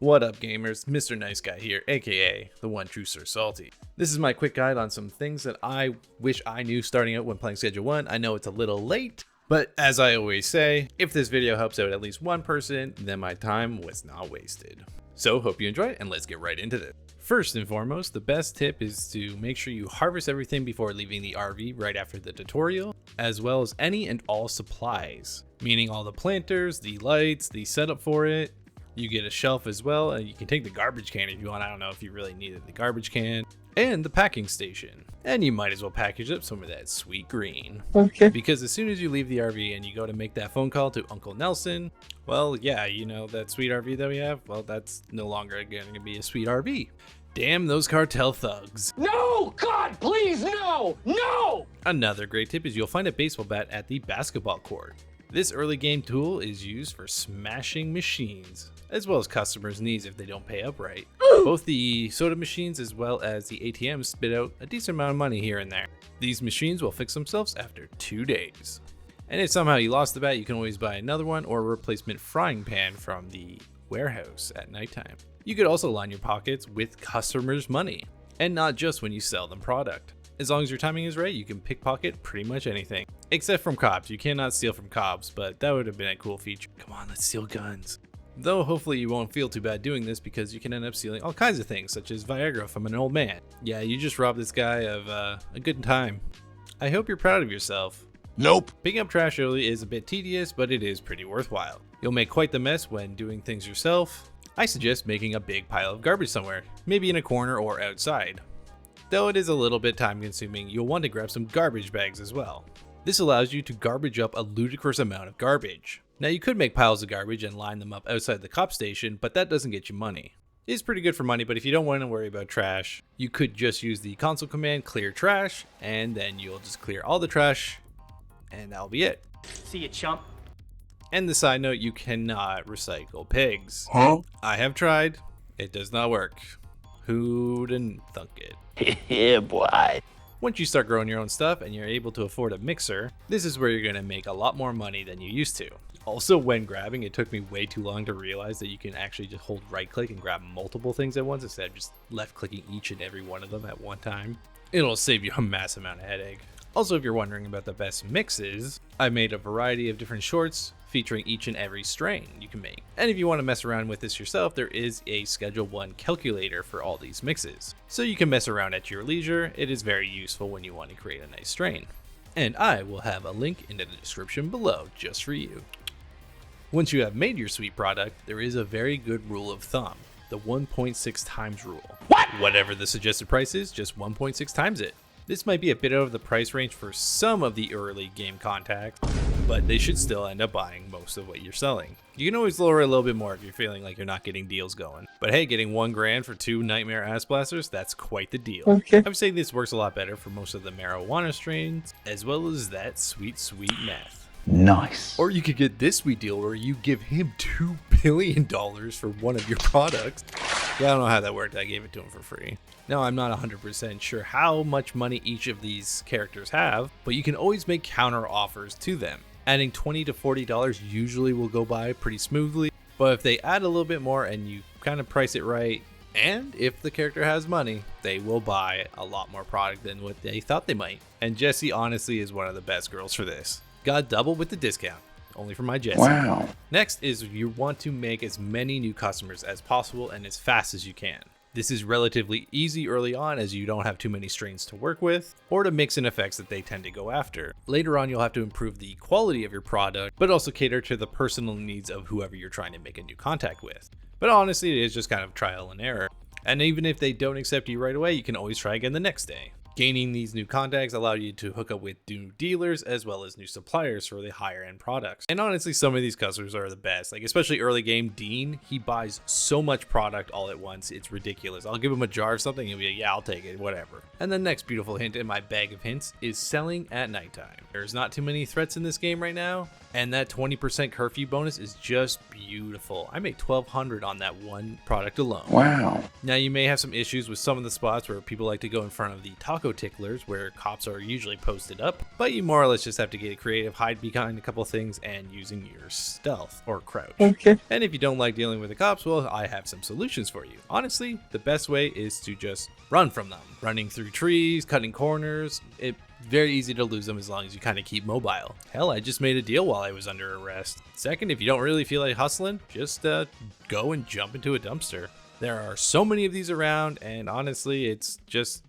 What up gamers, Mr. Nice Guy here, aka the one true Sir Salty. This is my quick guide on some things that I wish I knew starting out when playing Schedule 1. I know it's a little late, but as I always say, if this video helps out at least one person, then my time was not wasted. So hope you enjoy it and let's get right into this. First and foremost, the best tip is to make sure you harvest everything before leaving the RV right after the tutorial, as well as any and all supplies, meaning all the planters, the lights, the setup for it. You get a shelf as well, and you can take the garbage can if you want. I don't know if you really needed the garbage can, and the packing station. And you might as well package up some of that sweet green. Okay. Because as soon as you leave the RV and you go to make that phone call to Uncle Nelson, well, yeah, you know, that sweet RV that we have, well, that's no longer going to be a sweet RV. Damn those cartel thugs. No! God, please, no! No! Another great tip is you'll find a baseball bat at the basketball court. This early game tool is used for smashing machines, as well as customers' needs if they don't pay up right. Both the soda machines as well as the ATMs spit out a decent amount of money here and there. These machines will fix themselves after 2 days. And if somehow you lost the bat, you can always buy another one or a replacement frying pan from the warehouse at nighttime. You could also line your pockets with customers' money, and not just when you sell them product. As long as your timing is right, you can pickpocket pretty much anything. Except from cops. You cannot steal from cops, but that would have been a cool feature. Come on, let's steal guns. Though hopefully you won't feel too bad doing this because you can end up stealing all kinds of things, such as Viagra from an old man. Yeah, you just robbed this guy of a good time. I hope you're proud of yourself. Nope. Picking up trash early is a bit tedious, but it is pretty worthwhile. You'll make quite the mess when doing things yourself. I suggest making a big pile of garbage somewhere, maybe in a corner or outside. Though it is a little bit time consuming, you'll want to grab some garbage bags as well. This allows you to garbage up a ludicrous amount of garbage. Now you could make piles of garbage and line them up outside the cop station, but that doesn't get you money. It's pretty good for money, but if you don't want to worry about trash, you could just use the console command clear trash, and then you'll just clear all the trash, and that'll be it. See you, chump. And the side note, you cannot recycle pigs. Huh? I have tried, it does not work. Who didn't thunk it? Yeah, boy. Once you start growing your own stuff and you're able to afford a mixer, this is where you're going to make a lot more money than you used to. Also, when grabbing, it took me way too long to realize that you can actually just hold right click and grab multiple things at once instead of just left clicking each and every one of them at one time. It'll save you a massive amount of headache. Also, if you're wondering about the best mixes, I made a variety of different shorts featuring each and every strain you can make. And if you want to mess around with this yourself, there is a Schedule 1 calculator for all these mixes. So you can mess around at your leisure. It is very useful when you want to create a nice strain. And I will have a link in the description below just for you. Once you have made your sweet product, there is a very good rule of thumb, the 1.6 times rule. What? Whatever the suggested price is, just 1.6 times it. This might be a bit out of the price range for some of the early game contacts, but they should still end up buying most of what you're selling. You can always lower a little bit more if you're feeling like you're not getting deals going. But hey, getting $1 grand for 2 nightmare ass blasters, that's quite the deal. Okay. I would say this works a lot better for most of the marijuana strains, as well as that sweet, sweet meth. Nice. Or you could get this sweet deal where you give him $2 billion for one of your products. Yeah, I don't know how that worked. I gave it to him for free. Now, I'm not 100% sure how much money each of these characters have, but you can always make counter offers to them. Adding $20 to $40 usually will go by pretty smoothly, but if they add a little bit more and you kind of price it right, and if the character has money, they will buy a lot more product than what they thought they might. And Jessie honestly is one of the best girls for this. Got double with the discount, only for my Jessie. Wow. Next is you want to make as many new customers as possible and as fast as you can. This is relatively easy early on as you don't have too many strains to work with or to mix in effects that they tend to go after. Later on, you'll have to improve the quality of your product, but also cater to the personal needs of whoever you're trying to make a new contact with. But honestly, it is just kind of trial and error. And even if they don't accept you right away, you can always try again the next day. Gaining these new contacts allow you to hook up with new dealers as well as new suppliers for the higher end products. And honestly, some of these customers are the best. Like especially early game, Dean, he buys so much product all at once, it's ridiculous. I'll give him a jar of something and he'll be like, yeah, I'll take it, whatever. And the next beautiful hint in my bag of hints is selling at nighttime. There's not too many threats in this game right now, And that 20% curfew bonus is just beautiful. I made $1,200 on that one product alone. Wow. Now you may have some issues with some of the spots where people like to go in front of the taco ticklers where cops are usually posted up, but you more or less just have to get creative, hide behind a couple things, and using your stealth or crouch. Okay. And if you don't like dealing with the cops, well, I have some solutions for you. Honestly, the best way is to just run from them. Running through trees, cutting corners, it's very easy to lose them as long as you kind of keep mobile. Hell, I just made a deal while I was under arrest. Second, if you don't really feel like hustling, just go and jump into a dumpster. There are so many of these around, and honestly, it's just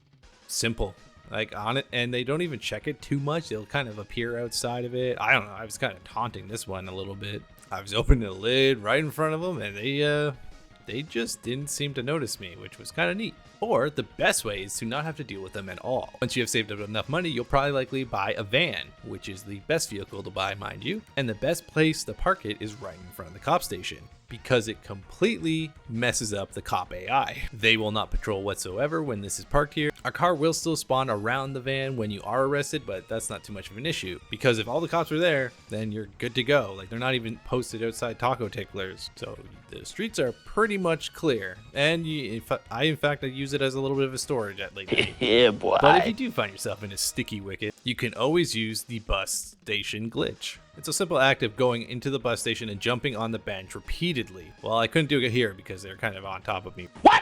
simple. Like on it, and they don't even check it too much. They'll kind of appear outside of it. I don't know. I was kind of taunting this one a little bit. I was opening the lid right in front of them, and they just didn't seem to notice me, which was kind of neat. Or the best way is to not have to deal with them at all. Once you have saved up enough money, you'll probably likely buy a van, which is the best vehicle to buy, mind you. And the best place to park it is right in front of the cop station, because it completely messes up the cop AI. They will not patrol whatsoever when this is parked here. Our car will still spawn around the van when you are arrested, but that's not too much of an issue, because if all the cops are there, then you're good to go. Like, they're not even posted outside taco ticklers, so the streets are pretty much clear. And in fact I use it as a little bit of a storage at lately. Yeah, boy. But if you do find yourself in a sticky wicket, you can always use the bus station glitch. It's a simple act of going into the bus station and jumping on the bench repeatedly. Well, I couldn't do it here because they're kind of on top of me. What?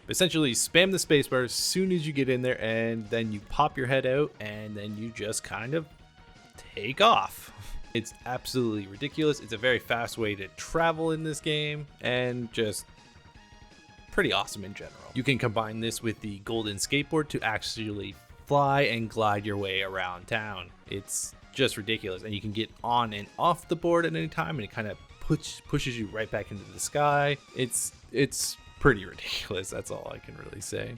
Essentially, spam the spacebar as soon as you get in there, and then you pop your head out, and then you just kind of take off. It's absolutely ridiculous. It's a very fast way to travel in this game, and just pretty awesome in general. You can combine this with the golden skateboard to actually fly and glide your way around town. It's just ridiculous, and you can get on and off the board at any time, and it kind of pushes you right back into the sky. It's pretty ridiculous. That's all I can really say.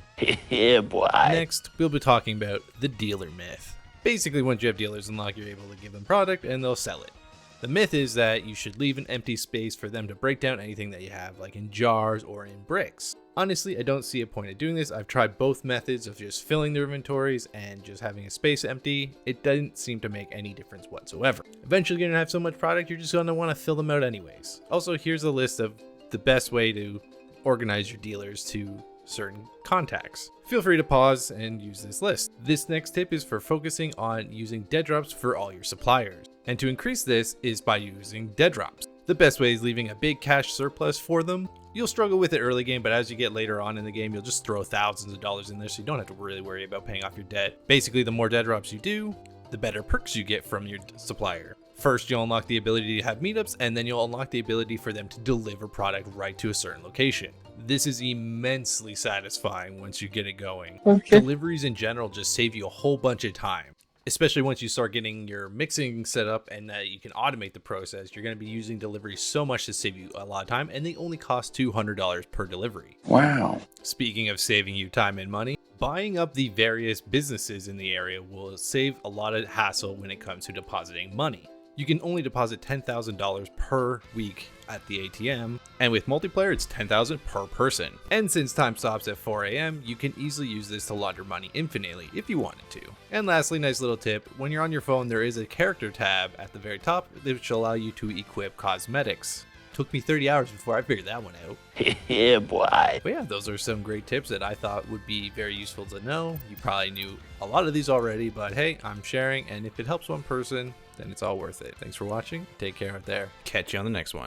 Yeah, boy. Next, we'll be talking about the dealer myth. Basically, once you have dealers unlocked, you're able to give them product and they'll sell it. The myth is that you should leave an empty space for them to break down anything that you have, like in jars or in bricks. Honestly, I don't see a point of doing this. I've tried both methods of just filling their inventories and just having a space empty. It doesn't seem to make any difference whatsoever. Eventually, you're gonna have so much product, you're just gonna want to fill them out anyways. Also, here's a list of the best way to organize your dealers to certain contacts. Feel free to pause and use this list. This next tip is for focusing on using dead drops for all your suppliers. And to increase this is by using dead drops. The best way is leaving a big cash surplus for them. You'll struggle with it early game, but as you get later on in the game, you'll just throw thousands of dollars in there, so you don't have to really worry about paying off your debt. Basically, the more dead drops you do, the better perks you get from your supplier. First, you'll unlock the ability to have meetups, and then you'll unlock the ability for them to deliver product right to a certain location. This is immensely satisfying once you get it going. Okay. Deliveries in general just save you a whole bunch of time, especially once you start getting your mixing set up and that you can automate the process. You're going to be using deliveries so much to save you a lot of time, and they only cost $200 per delivery. Wow. Speaking of saving you time and money, buying up the various businesses in the area will save a lot of hassle when it comes to depositing money. You can only deposit $10,000 per week at the ATM, and with multiplayer it's $10,000 per person. And since time stops at 4 AM, you can easily use this to launder money infinitely if you wanted to. And lastly, nice little tip, when you're on your phone there is a character tab at the very top which will allow you to equip cosmetics. Took me 30 hours before I figured that one out. Yeah, boy. But yeah, those are some great tips that I thought would be very useful to know. You probably knew a lot of these already, but hey, I'm sharing, and if it helps one person, then it's all worth it. Thanks for watching. Take care out there. Catch you on the next one.